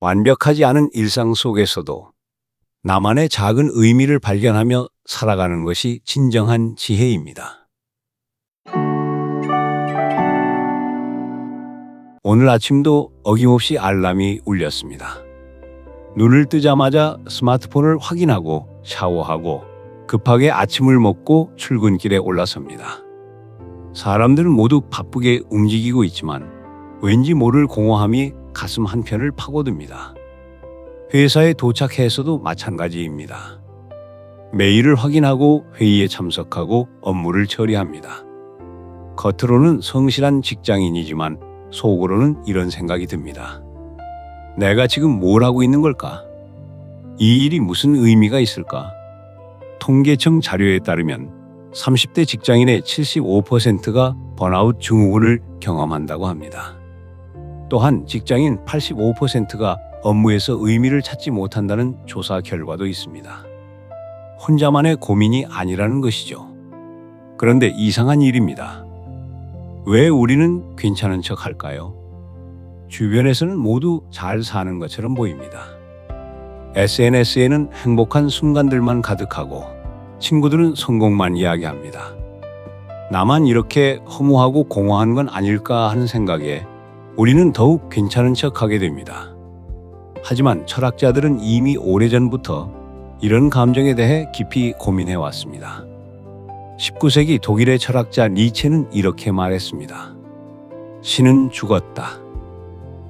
완벽하지 않은 일상 속에서도 나만의 작은 의미를 발견하며 살아가는 것이 진정한 지혜입니다. 오늘 아침도 어김없이 알람이 울렸습니다. 눈을 뜨자마자 스마트폰을 확인하고 샤워하고 급하게 아침을 먹고 출근길에 올라섭니다. 사람들은 모두 바쁘게 움직이고 있지만 왠지 모를 공허함이 가슴 한편을 파고듭니다. 회사에 도착해서도 마찬가지입니다. 메일을 확인하고 회의에 참석하고 업무를 처리합니다. 겉으로는 성실한 직장인이지만 속으로는 이런 생각이 듭니다. 내가 지금 뭘 하고 있는 걸까? 이 일이 무슨 의미가 있을까? 통계청 자료에 따르면 30대 직장인의 75%가 번아웃 증후군을 경험한다고 합니다. 또한 직장인 85%가 업무에서 의미를 찾지 못한다는 조사 결과도 있습니다. 혼자만의 고민이 아니라는 것이죠. 그런데 이상한 일입니다. 왜 우리는 괜찮은 척 할까요? 주변에서는 모두 잘 사는 것처럼 보입니다. SNS에는 행복한 순간들만 가득하고 친구들은 성공만 이야기합니다. 나만 이렇게 허무하고 공허한 건 아닐까 하는 생각에 우리는 더욱 괜찮은 척 하게 됩니다. 하지만 철학자들은 이미 오래전부터 이런 감정에 대해 깊이 고민해 왔습니다. 19세기 독일의 철학자 니체는 이렇게 말했습니다. 신은 죽었다.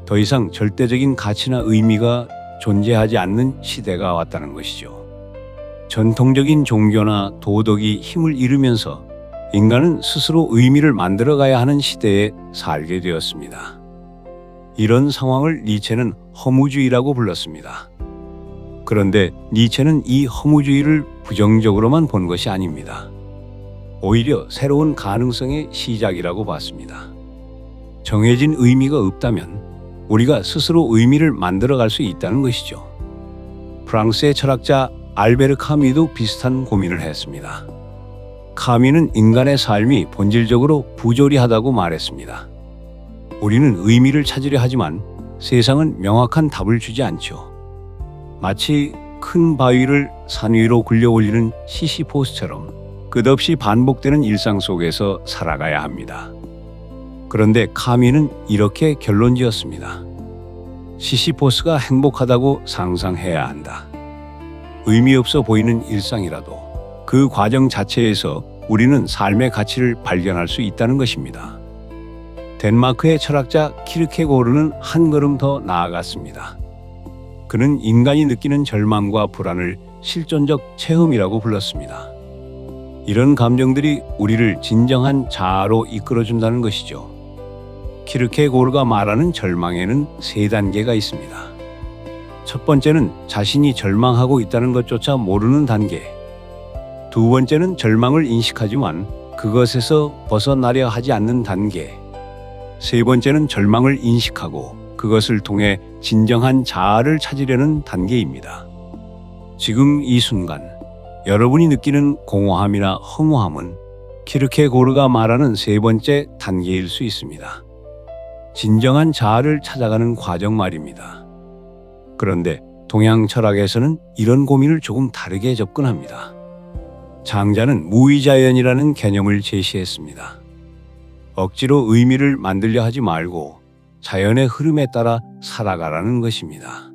더 이상 절대적인 가치나 의미가 존재하지 않는 시대가 왔다는 것이죠. 전통적인 종교나 도덕이 힘을 잃으면서 인간은 스스로 의미를 만들어가야 하는 시대에 살게 되었습니다. 이런 상황을 니체는 허무주의라고 불렀습니다. 그런데 니체는 이 허무주의를 부정적으로만 본 것이 아닙니다. 오히려 새로운 가능성의 시작이라고 봤습니다. 정해진 의미가 없다면 우리가 스스로 의미를 만들어갈 수 있다는 것이죠. 프랑스의 철학자 알베르 카미도 비슷한 고민을 했습니다. 카미는 인간의 삶이 본질적으로 부조리하다고 말했습니다. 우리는 의미를 찾으려 하지만 세상은 명확한 답을 주지 않죠. 마치 큰 바위를 산 위로 굴려 올리는 시시포스처럼 끝없이 반복되는 일상 속에서 살아가야 합니다. 그런데 카미는 이렇게 결론지었습니다. 시시포스가 행복하다고 상상해야 한다. 의미 없어 보이는 일상이라도 그 과정 자체에서 우리는 삶의 가치를 발견할 수 있다는 것입니다. 덴마크의 철학자 키르케고르는 한 걸음 더 나아갔습니다. 그는 인간이 느끼는 절망과 불안을 실존적 체험이라고 불렀습니다. 이런 감정들이 우리를 진정한 자아로 이끌어준다는 것이죠. 키르케고르가 말하는 절망에는 3단계가 있습니다. 첫 번째는 자신이 절망하고 있다는 것조차 모르는 단계. 두 번째는 절망을 인식하지만 그것에서 벗어나려 하지 않는 단계. 세 번째는 절망을 인식하고 그것을 통해 진정한 자아를 찾으려는 단계입니다. 지금 이 순간 여러분이 느끼는 공허함이나 허무함은 키르케고르가 말하는 3번째 단계일 수 있습니다. 진정한 자아를 찾아가는 과정 말입니다. 그런데 동양 철학에서는 이런 고민을 조금 다르게 접근합니다. 장자는 무의자연이라는 개념을 제시했습니다. 억지로 의미를 만들려 하지 말고 자연의 흐름에 따라 살아가라는 것입니다.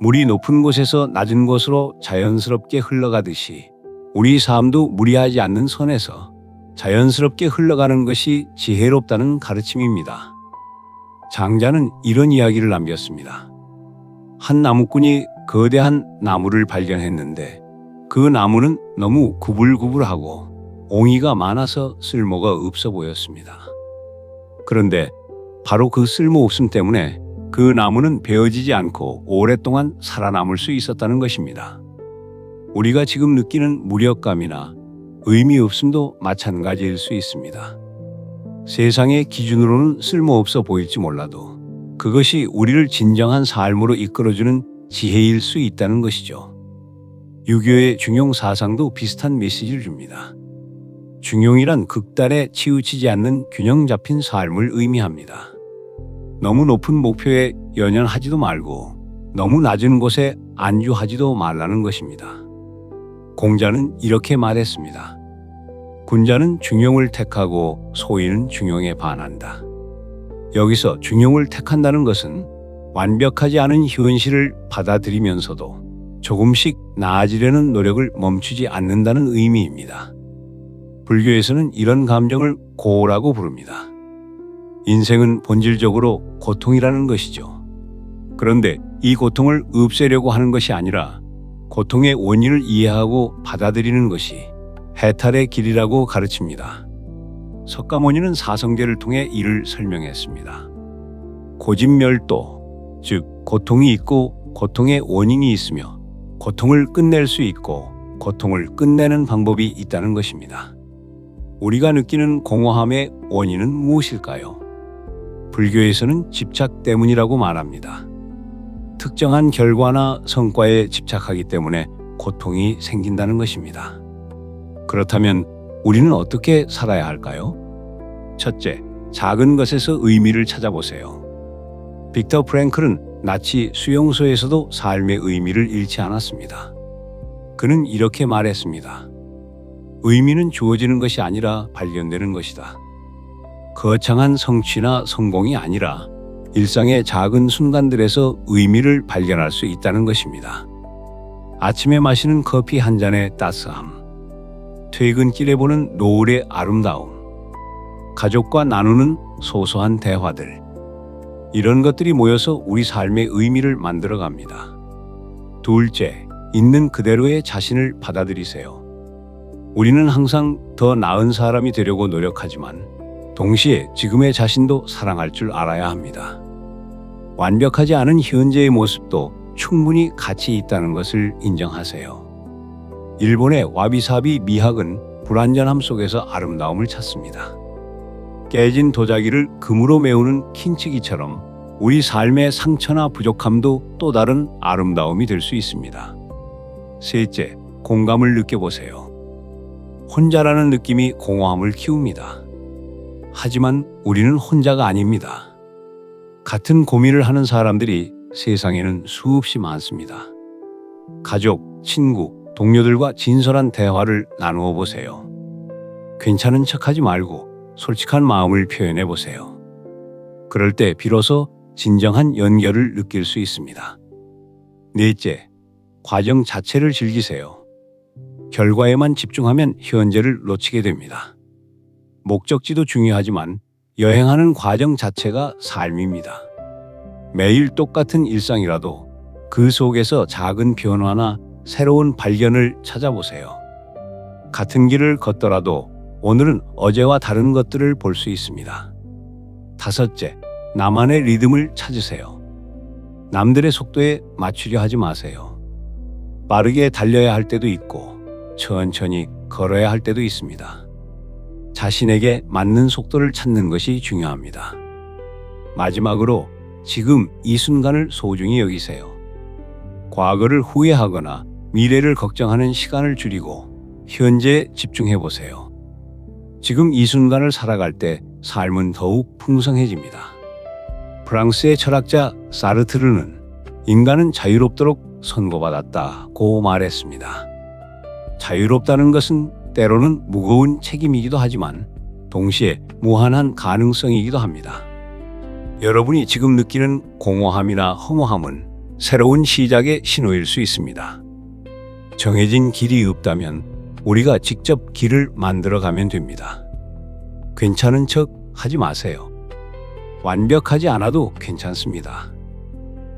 물이 높은 곳에서 낮은 곳으로 자연스럽게 흘러가듯이 우리 삶도 무리하지 않는 선에서 자연스럽게 흘러가는 것이 지혜롭다는 가르침입니다. 장자는 이런 이야기를 남겼습니다. 한 나무꾼이 거대한 나무를 발견했는데 그 나무는 너무 구불구불하고 옹이가 많아서 쓸모가 없어 보였습니다. 그런데 바로 그 쓸모없음 때문에 그 나무는 베어지지 않고 오랫동안 살아남을 수 있었다는 것입니다. 우리가 지금 느끼는 무력감이나 의미 없음도 마찬가지일 수 있습니다. 세상의 기준으로는 쓸모없어 보일지 몰라도 그것이 우리를 진정한 삶으로 이끌어주는 지혜일 수 있다는 것이죠. 유교의 중용 사상도 비슷한 메시지를 줍니다. 중용이란 극단에 치우치지 않는 균형 잡힌 삶을 의미합니다. 너무 높은 목표에 연연하지도 말고 너무 낮은 곳에 안주하지도 말라는 것입니다. 공자는 이렇게 말했습니다. 군자는 중용을 택하고 소인은 중용에 반한다. 여기서 중용을 택한다는 것은 완벽하지 않은 현실을 받아들이면서도 조금씩 나아지려는 노력을 멈추지 않는다는 의미입니다. 불교에서는 이런 감정을 고라고 부릅니다. 인생은 본질적으로 고통이라는 것이죠. 그런데 이 고통을 없애려고 하는 것이 아니라 고통의 원인을 이해하고 받아들이는 것이 해탈의 길이라고 가르칩니다. 석가모니는 사성제를 통해 이를 설명했습니다. 고진멸도, 즉 고통이 있고 고통의 원인이 있으며 고통을 끝낼 수 있고 고통을 끝내는 방법이 있다는 것입니다. 우리가 느끼는 공허함의 원인은 무엇일까요? 불교에서는 집착 때문이라고 말합니다. 특정한 결과나 성과에 집착하기 때문에 고통이 생긴다는 것입니다. 그렇다면 우리는 어떻게 살아야 할까요? 첫째, 작은 것에서 의미를 찾아보세요. 빅터 프랭클은 나치 수용소에서도 삶의 의미를 잃지 않았습니다. 그는 이렇게 말했습니다. 의미는 주어지는 것이 아니라 발견되는 것이다. 거창한 성취나 성공이 아니라 일상의 작은 순간들에서 의미를 발견할 수 있다는 것입니다. 아침에 마시는 커피 한 잔의 따스함, 퇴근길에 보는 노을의 아름다움, 가족과 나누는 소소한 대화들, 이런 것들이 모여서 우리 삶의 의미를 만들어갑니다. 둘째, 있는 그대로의 자신을 받아들이세요. 우리는 항상 더 나은 사람이 되려고 노력하지만 동시에 지금의 자신도 사랑할 줄 알아야 합니다. 완벽하지 않은 현재의 모습도 충분히 가치 있다는 것을 인정하세요. 일본의 와비사비 미학은 불완전함 속에서 아름다움을 찾습니다. 깨진 도자기를 금으로 메우는 킨치기처럼 우리 삶의 상처나 부족함도 또 다른 아름다움이 될 수 있습니다. 셋째, 공감을 느껴보세요. 혼자라는 느낌이 공허함을 키웁니다. 하지만 우리는 혼자가 아닙니다. 같은 고민을 하는 사람들이 세상에는 수없이 많습니다. 가족, 친구, 동료들과 진솔한 대화를 나누어 보세요. 괜찮은 척하지 말고 솔직한 마음을 표현해 보세요. 그럴 때 비로소 진정한 연결을 느낄 수 있습니다. 넷째, 과정 자체를 즐기세요. 결과에만 집중하면 현재를 놓치게 됩니다. 목적지도 중요하지만 여행하는 과정 자체가 삶입니다. 매일 똑같은 일상이라도 그 속에서 작은 변화나 새로운 발견을 찾아보세요. 같은 길을 걷더라도 오늘은 어제와 다른 것들을 볼 수 있습니다. 다섯째, 나만의 리듬을 찾으세요. 남들의 속도에 맞추려 하지 마세요. 빠르게 달려야 할 때도 있고 천천히 걸어야 할 때도 있습니다. 자신에게 맞는 속도를 찾는 것이 중요합니다. 마지막으로 지금 이 순간을 소중히 여기세요. 과거를 후회하거나 미래를 걱정하는 시간을 줄이고 현재에 집중해 보세요. 지금 이 순간을 살아갈 때 삶은 더욱 풍성해집니다. 프랑스의 철학자 사르트르는 인간은 자유롭도록 선고받았다고 말했습니다. 자유롭다는 것은 때로는 무거운 책임이기도 하지만 동시에 무한한 가능성이기도 합니다. 여러분이 지금 느끼는 공허함이나 허무함은 새로운 시작의 신호일 수 있습니다. 정해진 길이 없다면 우리가 직접 길을 만들어가면 됩니다. 괜찮은 척 하지 마세요. 완벽하지 않아도 괜찮습니다.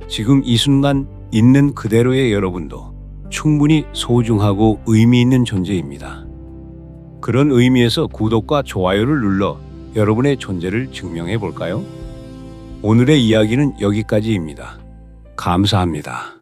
지금 이 순간 있는 그대로의 여러분도 충분히 소중하고 의미 있는 존재입니다. 그런 의미에서 구독과 좋아요를 눌러 여러분의 존재를 증명해 볼까요? 오늘의 이야기는 여기까지입니다. 감사합니다.